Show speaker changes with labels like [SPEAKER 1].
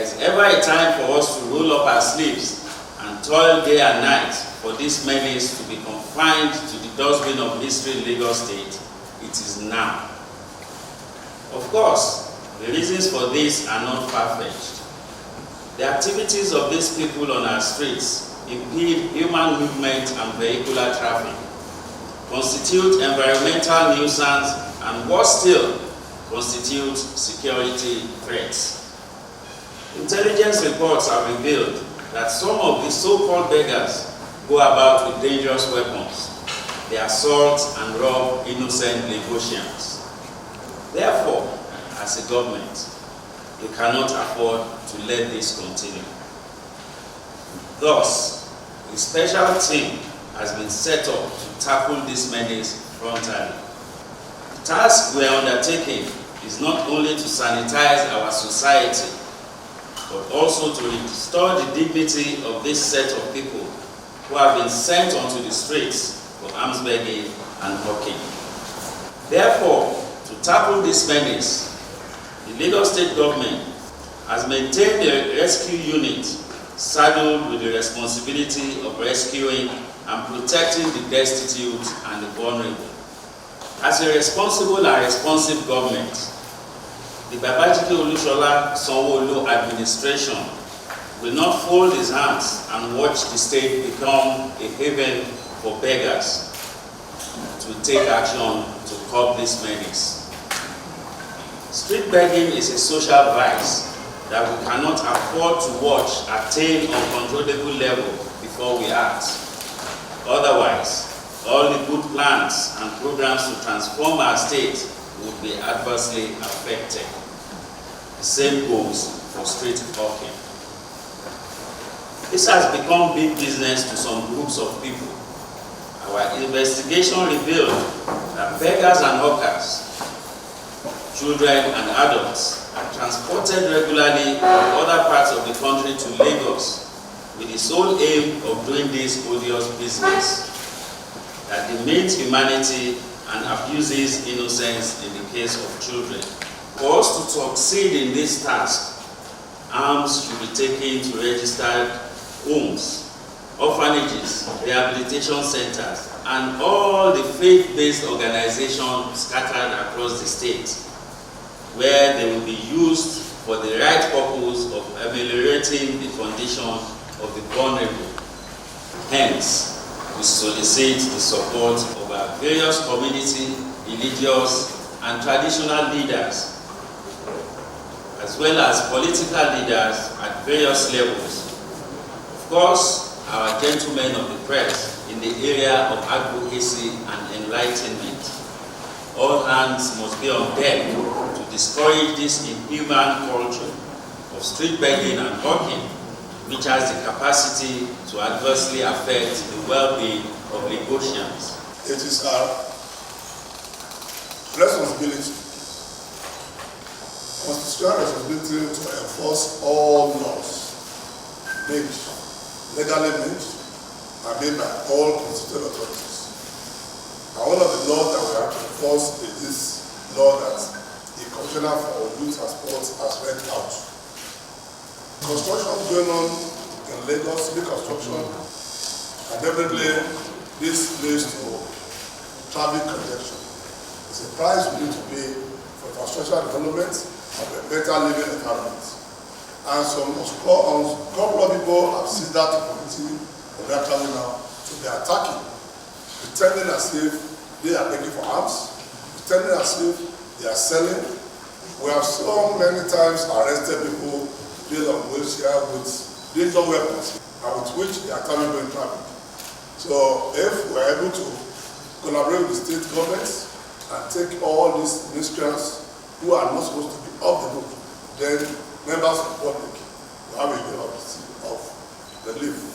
[SPEAKER 1] is ever a time for us to roll up our sleeves and toil day and night for these menace to be confined to the dustbin of history in Lagos State, it is now. Of course, the reasons for this are not far-fetched. The activities of these people on our streets impede human movement and vehicular traffic, constitute environmental nuisance, and worse still, constitute security threats. Intelligence reports have revealed that some of the so-called beggars go about with dangerous weapons. They assault and rob innocent Lagosians. Therefore, as a government, we cannot afford to let this continue. Thus, a special team has been set up to tackle this menace frontally. The task we are undertaking is not only to sanitize our society, but also to restore the dignity of this set of people who have been sent onto the streets for arms begging and hawking. Therefore, to tackle this menace, the Lagos State government has maintained a rescue unit saddled with the responsibility of rescuing and protecting the destitute and the vulnerable. As a responsible and responsive government, the Babajide Olusola Sanwo-Olu administration will not fold his hands and watch the state become a haven for beggars to take action to curb this menace. Street begging is a social vice that we cannot afford to watch attain uncontrollable level before we act. Otherwise, all the good plans and programs to transform our state would be adversely affected. The same goes for street hawking. This has become big business to some groups of people. Our investigation revealed that beggars and hawkers, children and adults, are transported regularly from other parts of the country to Lagos with the sole aim of doing this odious business that demeans humanity and abuses innocence in the case of children. For us to succeed in this task, arms should be taken to registered homes, orphanages, rehabilitation centers, and all the faith-based organizations scattered across the state, where they will be used for the right purpose of ameliorating the condition of the vulnerable. Hence, we solicit the support of our various community, religious, and traditional leaders, as well as political leaders at various levels. Of course, our gentlemen of the press in the area of advocacy and enlightenment. All hands must be on deck to discourage this inhuman culture of street begging and hawking, which has the capacity to adversely affect the well-being of Lagosians.
[SPEAKER 2] It is our responsibility, constitutional responsibility, to enforce all laws made, legally made, and made by all constituted authorities. And one of the laws that we have to enforce is this law that the Commissioner for Youth and Sports has read out. Construction going on in Lagos, big construction, and definitely this leads to traffic congestion. It's a price we need to pay for infrastructure development and a better living environment. And some couple of people have seized that opportunity of that traveling now to be attacking, pretending as if they are begging for arms, pretending as if they are selling. We have so many times arrested people based on wheelchair with dangerous weapons and with which they are coming in traffic. So if we are able to collaborate with the state governments and take all these miscreants who are not supposed to be off the book, then members of the public will have a bit of relief.